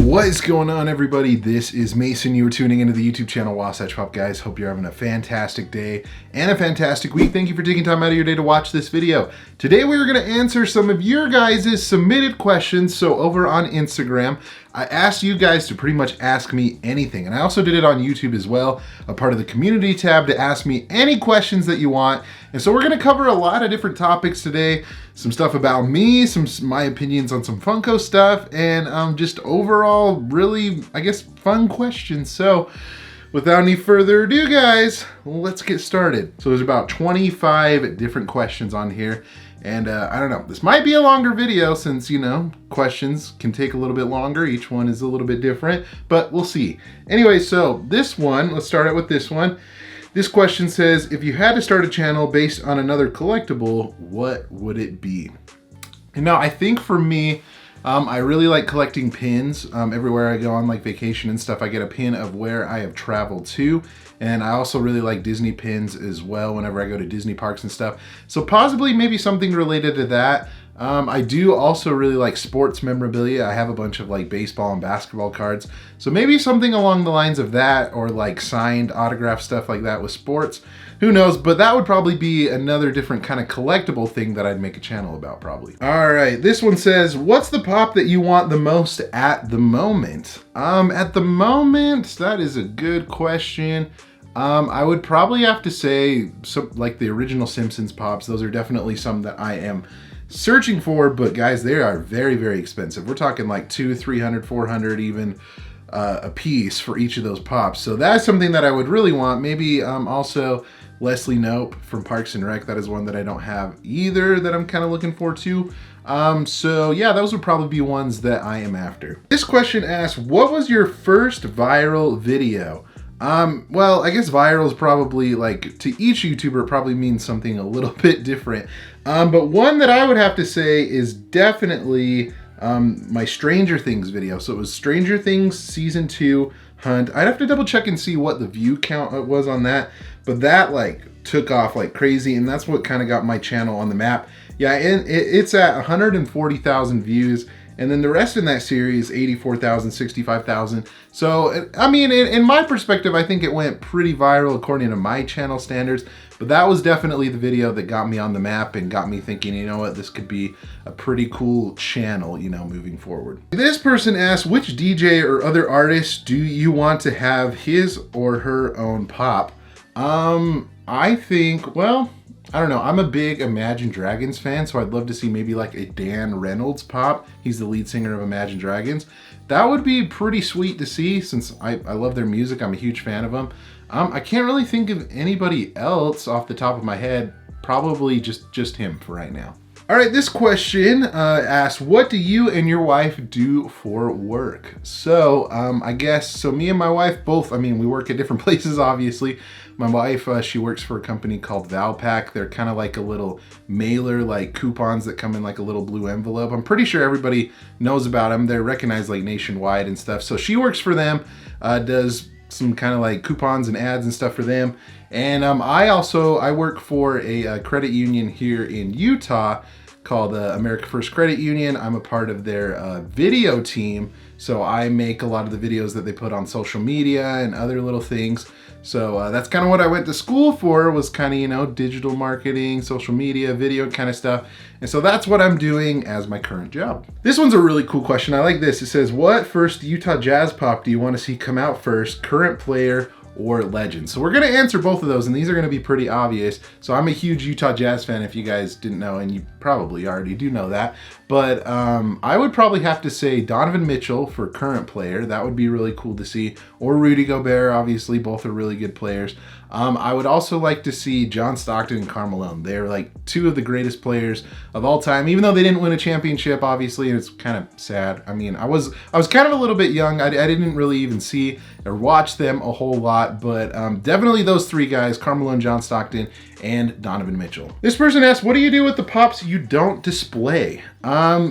What is going on, everybody? This is Mason. You are tuning into the YouTube channel Wasatch Pop, guys. Hope you're having a fantastic day and a fantastic week. Thank you for taking time out of your day to watch this video. Today we are going to answer some of your guys' submitted questions. So over on Instagram, I asked you guys to pretty much ask me anything. And I also did it on YouTube as well, a part of the community tab, to ask me any questions that you want. And so we're going to cover a lot of different topics today. Some stuff about me, my opinions on some Funko stuff, and just overall really, I guess, fun questions. So without any further ado, guys, let's get started. So there's about 25 different questions on here. And I don't know, this might be a longer video since, you know, questions can take a little bit longer. Each one is a little bit different, but we'll see. Anyway, so this one, let's start out with this one. This question says, if you had to start a channel based on another collectible, what would it be? And now I think for me, I really like collecting pins. Everywhere I go on like vacation and stuff, I get a pin of where I have traveled to. And I also really like Disney pins as well whenever I go to Disney parks and stuff. So possibly maybe something related to that. I do also really like sports memorabilia. I have a bunch of like baseball and basketball cards. So maybe something along the lines of that, or like signed autograph stuff like that with sports. Who knows, but that would probably be another different kind of collectible thing that I'd make a channel about probably. All right, this one says, what's the pop that you want the most at the moment? At the moment, that is a good question. I would probably have to say like the original Simpsons pops. Those are definitely some that I am searching for, but guys, they are very, very expensive. We're talking like $200, $300, $400 even a piece for each of those pops. So that's something that I would really want. Maybe also Leslie Knope from Parks and Rec. That is one that I don't have either that I'm kind of looking forward to. So yeah, those would probably be ones that I am after. This question asks, what was your first viral video? Well, I guess viral is probably, like, to each YouTuber, it probably means something a little bit different. But one that I would have to say is definitely my Stranger Things video. So it was Stranger Things Season 2 Hunt. I'd have to double check and see what the view count was on that, but that like took off like crazy, and that's what kind of got my channel on the map. Yeah, and it's at 140,000 views. And then the rest in that series, 84,000, 65,000. So, I mean, in my perspective, I think it went pretty viral according to my channel standards. But that was definitely the video that got me on the map and got me thinking, you know what, this could be a pretty cool channel, you know, moving forward. This person asked, which DJ or other artist do you want to have his or her own pop? I think, well, I don't know. I'm a big Imagine Dragons fan, so I'd love to see maybe like a Dan Reynolds pop. He's the lead singer of Imagine Dragons. That would be pretty sweet to see, since I love their music. I'm a huge fan of them. I can't really think of anybody else off the top of my head. Probably just him for right now. All right, this question asks, what do you and your wife do for work? So I guess, so me and my wife both, I mean, we work at different places, obviously. My wife, she works for a company called Valpak. They're kind of like a little mailer, like coupons that come in like a little blue envelope. I'm pretty sure everybody knows about them. They're recognized like nationwide and stuff. So she works for them, does some kind of like coupons and ads and stuff for them. And I work for a credit union here in Utah called America First Credit Union. I'm a part of their video team. So I make a lot of the videos that they put on social media and other little things. So that's kind of what I went to school for, was kind of, you know, digital marketing, social media, video kind of stuff. And so that's what I'm doing as my current job. This one's a really cool question. I like this. It says, what first Utah Jazz pop do you want to see come out first, current player or legend? So we're going to answer both of those, and these are going to be pretty obvious. So I'm a huge Utah Jazz fan, if you guys didn't know, and you probably already do know that. But I would probably have to say Donovan Mitchell for current player. That would be really cool to see. Or Rudy Gobert, obviously. Both are really good players. I would also like to see John Stockton and Karl Malone. They're like two of the greatest players of all time, even though they didn't win a championship, obviously, and it's kind of sad. I mean, I was kind of a little bit young. I didn't really even see or watch them a whole lot, but definitely those three guys, Karl Malone, John Stockton, and Donovan Mitchell. This person asked, what do you do with the pops you don't display?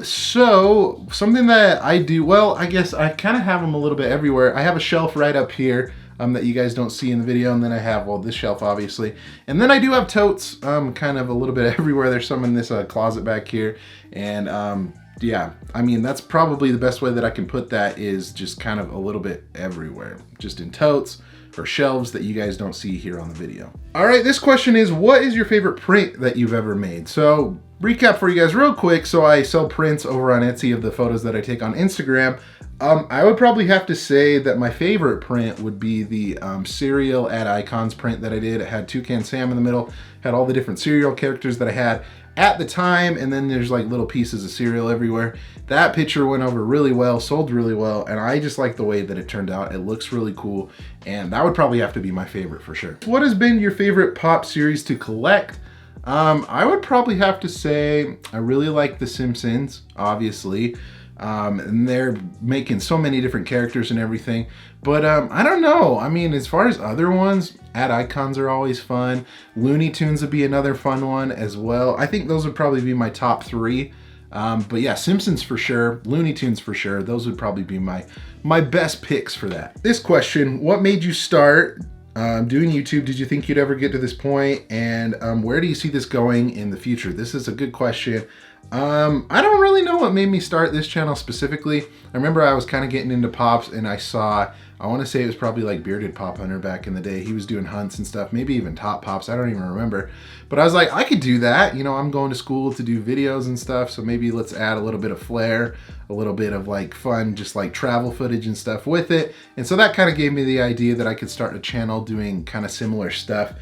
So something that I do, well, I guess I kind of have them a little bit everywhere. I have a shelf right up here. that you guys don't see in the video. And then I have, well, this shelf obviously. And then I do have totes kind of a little bit everywhere. There's some in this closet back here. And yeah, I mean, that's probably the best way that I can put that, is just kind of a little bit everywhere, just in totes or shelves that you guys don't see here on the video. All right, this question is, what is your favorite print that you've ever made? So recap for you guys real quick. So I sell prints over on Etsy of the photos that I take on Instagram. I would probably have to say that my favorite print would be the cereal Add Icons print that I did. It had Toucan Sam in the middle, had all the different cereal characters that I had at the time, and then there's like little pieces of cereal everywhere. That picture went over really well, sold really well, and I just like the way that it turned out. It looks really cool, and that would probably have to be my favorite for sure. What has been your favorite pop series to collect? I would probably have to say I really like The Simpsons, obviously. And they're making so many different characters and everything. But I don't know. I mean, as far as other ones, Add Icons are always fun. Looney Tunes would be another fun one as well. I think those would probably be my top three. But yeah, Simpsons for sure, Looney Tunes for sure. Those would probably be my best picks for that. This question, what made you start doing YouTube? Did you think you'd ever get to this point? And where do you see this going in the future? This is a good question. I don't really know what made me start this channel specifically. I remember I was kind of getting into pops, and I saw, I want to say it was probably like Bearded Pop Hunter back in the day. He was doing hunts and stuff, maybe even Top Pops, I don't even remember. But I was like, I could do that. You know, I'm going to school to do videos and stuff, so maybe let's add a little bit of flair, a little bit of like fun, just like travel footage and stuff with it. And so that kind of gave me the idea that I could start a channel doing kind of similar stuff.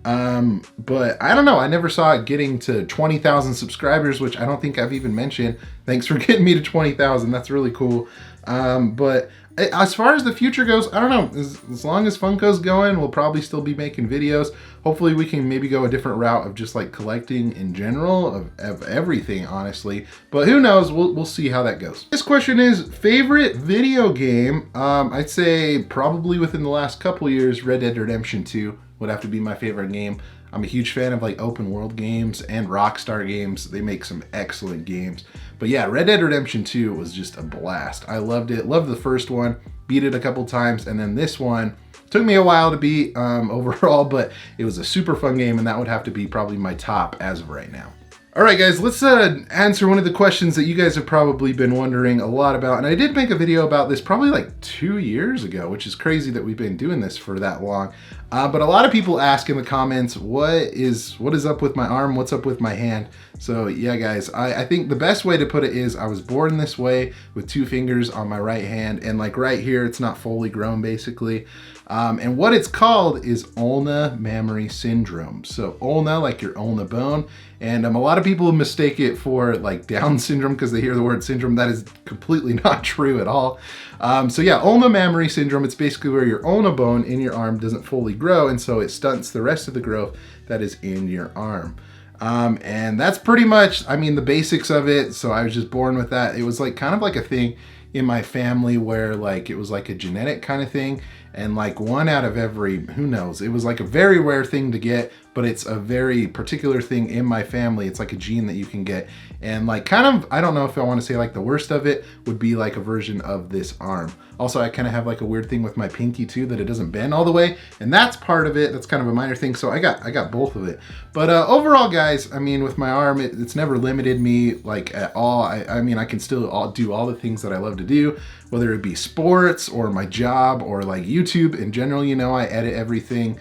But I don't know, I never saw it getting to 20,000 subscribers, which I don't think I've even mentioned. Thanks for getting me to 20,000. That's really cool. But as far as the future goes, I don't know, as long as Funko's going, we'll probably still be making videos. Hopefully we can maybe go a different route of just like collecting in general of everything, honestly. But who knows, we'll see how that goes. This question is, favorite video game? I'd say probably within the last couple years, Red Dead Redemption 2 would have to be my favorite game. I'm a huge fan of like open world games and Rockstar games. They make some excellent games. But yeah, Red Dead Redemption 2 was just a blast. I loved it. Loved the first one, beat it a couple times, and then this one took me a while to beat overall, but it was a super fun game, and that would have to be probably my top as of right now. All right, guys, let's answer one of the questions that you guys have probably been wondering a lot about. And I did make a video about this probably like 2 years ago, which is crazy that we've been doing this for that long. But a lot of people ask in the comments, what is up with my arm? What's up with my hand? So yeah, guys, I think the best way to put it is I was born this way with 2 fingers on my right hand, and like right here, it's not fully grown basically. And what it's called is ulnar mammary syndrome. So ulna, like your ulna bone. And a lot of people mistake it for like Down syndrome because they hear the word syndrome. That is completely not true at all. So yeah, ulnar mammary syndrome, it's basically where your ulna bone in your arm doesn't fully grow, and so it stunts the rest of the growth that is in your arm. And that's pretty much, I mean, the basics of it. So I was just born with that. It was like kind of like a thing in my family where like it was like a genetic kind of thing, and like 1 out of every, who knows, it was like a very rare thing to get, but it's a very particular thing in my family. It's like a gene that you can get, and like kind of, I don't know if I want to say like the worst of it would be like a version of this arm. Also, I kind of have like a weird thing with my pinky too, that it doesn't bend all the way, and that's part of it. That's kind of a minor thing. So I got both of it. But overall, guys, I mean, with my arm, it's never limited me like at all. I mean, I can still do all the things that I love to do, whether it be sports or my job or like YouTube in general. You know, I edit everything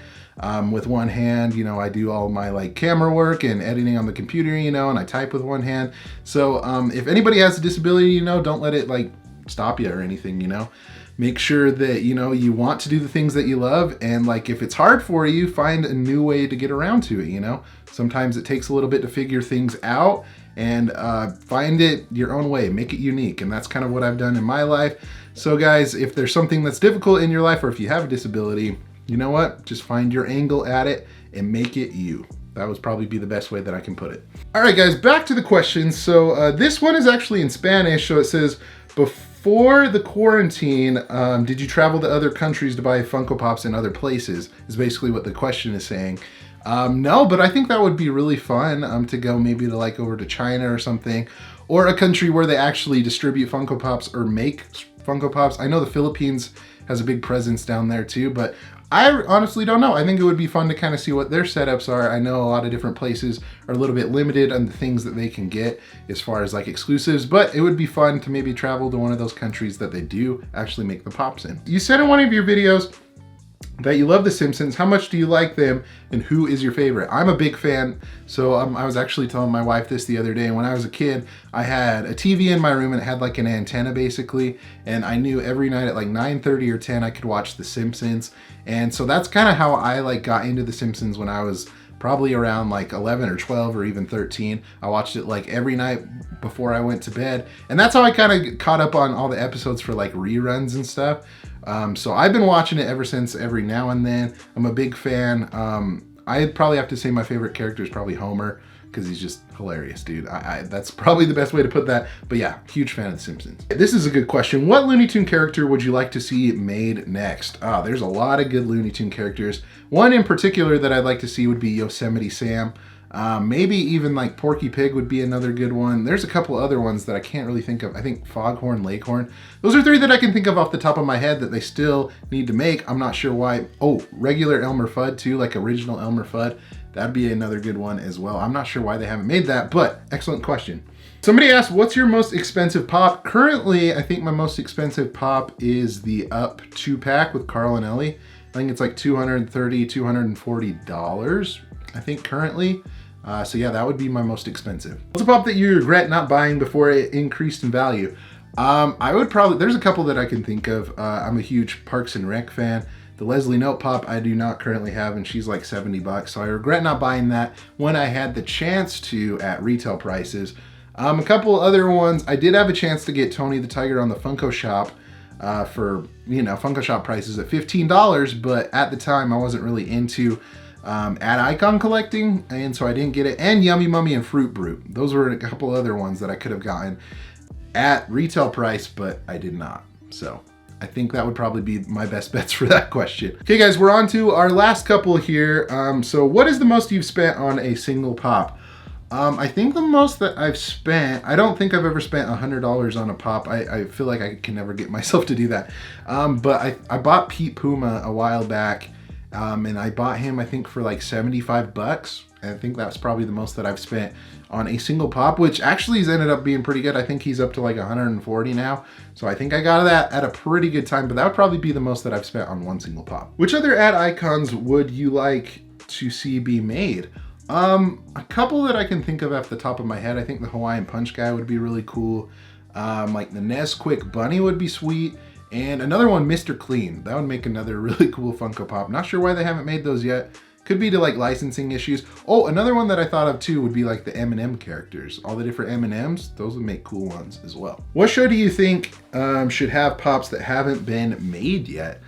with one hand. You know, I do all my like camera work and editing on the computer, you know, and I type with one hand. So if anybody has a disability, you know, don't let it like stop you or anything, you know. Make sure that, you know, you want to do the things that you love, and like if it's hard for you, find a new way to get around to it, you know. Sometimes it takes a little bit to figure things out, and find it your own way, make it unique. And that's kind of what I've done in my life. So guys, if there's something that's difficult in your life, or if you have a disability, you know what, just find your angle at it and make it you. That would probably be the best way that I can put it. All right, guys, back to the questions. So this one is actually in Spanish. So it says, before the quarantine, did you travel to other countries to buy Funko Pops in other places? Is basically what the question is saying. No, but I think that would be really fun to go maybe to like over to China or something, or a country where they actually distribute Funko Pops or make Funko Pops. I know the Philippines has a big presence down there too, but I honestly don't know. I think it would be fun to kind of see what their setups are. I know a lot of different places are a little bit limited on the things that they can get as far as like exclusives, but it would be fun to maybe travel to one of those countries that they do actually make the pops in. You said in one of your videos that you love the Simpsons. How much do you like them, and who is your favorite? I'm a big fan. So I was actually telling my wife this the other day. When I was a kid, I had a TV in my room and it had like an antenna basically, and I knew every night at like 9:30 or 10 I could watch the Simpsons. And so that's kind of how I like got into the Simpsons when I was probably around like 11 or 12 or even 13. I watched it like every night before I went to bed, and that's how I kind of caught up on all the episodes for like reruns and stuff. So I've been watching it ever since, every now and then. I'm a big fan. I'd probably have to say my favorite character is probably Homer, because he's just hilarious, dude. That's probably the best way to put that. But yeah, huge fan of The Simpsons. This is a good question. What Looney Tune character would you like to see made next? There's a lot of good Looney Tune characters. One in particular that I'd like to see would be Yosemite Sam. Maybe even like Porky Pig would be another good one. There's a couple other ones that I can't really think of. I think Foghorn Leghorn. Those are three that I can think of off the top of my head that they still need to make. I'm not sure why. Oh, regular Elmer Fudd too, like original Elmer Fudd. That'd be another good one as well. I'm not sure why they haven't made that, but excellent question. Somebody asked, what's your most expensive pop? Currently, I think my most expensive pop is the Up 2-pack with Carl and Ellie. I think it's like $230, $240, I think currently. So yeah, that would be my most expensive. What's a pop that you regret not buying before it increased in value? I would probably, there's a couple that I can think of. I'm a huge Parks and Rec fan. The Leslie Note pop I do not currently have, and she's like $70, so I regret not buying that when I had the chance to at retail prices. A couple other ones, I did have a chance to get Tony the Tiger on the Funko Shop for, you know, Funko Shop prices at $15, but at the time I wasn't really into ad icon collecting, and so I didn't get it. And Yummy Mummy and Fruit Brute. Those were a couple other ones that I could have gotten at retail price, but I did not. So I think that would probably be my best bets for that question. Okay guys, we're on to our last couple here. So what is the most you've spent on a single pop? I think the most that I've spent, I don't think I've ever spent $100 on a pop. I feel like I can never get myself to do that. But I bought Pete Puma a while back, and I bought him, I think, for like $75. And I think that's probably the most that I've spent on a single pop, which actually has ended up being pretty good. I think he's up to like 140 now. So I think I got that at a pretty good time, but that would probably be the most that I've spent on one single pop. Which other ad icons would you like to see be made? A couple that I can think of off the top of my head. I think the Hawaiian Punch guy would be really cool. Like the Nesquik Bunny would be sweet. And another one, Mr. Clean. That would make another really cool Funko Pop. Not sure why they haven't made those yet. Could be to like licensing issues. Oh, another one that I thought of too would be like the M&M characters. All the different M&Ms, those would make cool ones as well. What show do you think should have pops that haven't been made yet?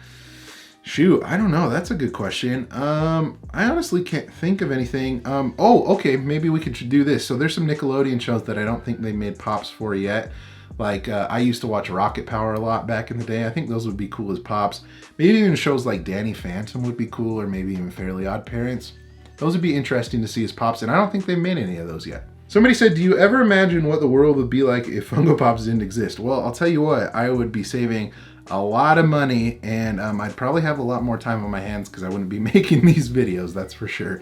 Shoot, I don't know. That's a good question. I honestly can't think of anything. Oh, okay, maybe we could do this. So there's some Nickelodeon shows that I don't think they made pops for yet. Like, I used to watch Rocket Power a lot back in the day. I think those would be cool as pops. Maybe even shows like Danny Phantom would be cool, or maybe even Fairly Odd Parents. Those would be interesting to see as pops, and I don't think they've made any of those yet. Somebody said, do you ever imagine what the world would be like if Funko Pops didn't exist? Well, I'll tell you what, I would be saving a lot of money, and I'd probably have a lot more time on my hands because I wouldn't be making these videos, that's for sure.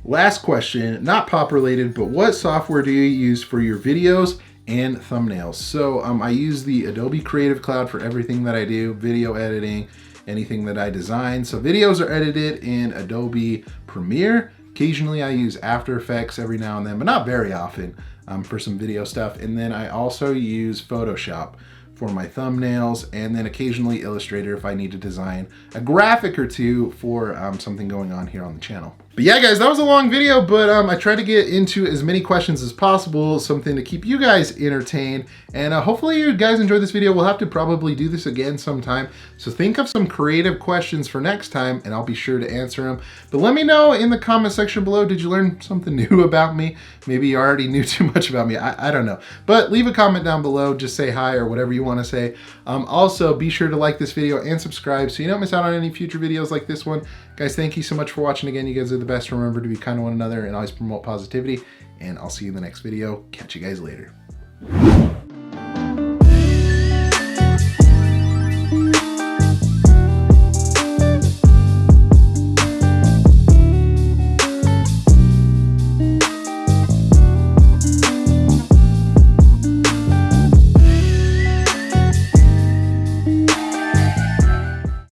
Last question, not pop related, but what software do you use for your videos and thumbnails? So I use the Adobe Creative Cloud for everything that I do, video editing, anything that I design. So videos are edited in Adobe Premiere. Occasionally I use After Effects every now and then, but not very often for some video stuff. And then I also use Photoshop for my thumbnails, and then occasionally Illustrator if I need to design a graphic or two for something going on here on the channel. But yeah, guys, that was a long video, but I tried to get into as many questions as possible, something to keep you guys entertained. And hopefully you guys enjoyed this video. We'll have to probably do this again sometime. So think of some creative questions for next time, and I'll be sure to answer them. But let me know in the comment section below, did you learn something new about me? Maybe you already knew too much about me. I don't know. But leave a comment down below, just say hi or whatever you want to say. Also, be sure to like this video and subscribe so you don't miss out on any future videos like this one. Guys, thank you so much for watching again. You guys are the best. Remember to be kind to one another and always promote positivity. And I'll see you in the next video. Catch you guys later.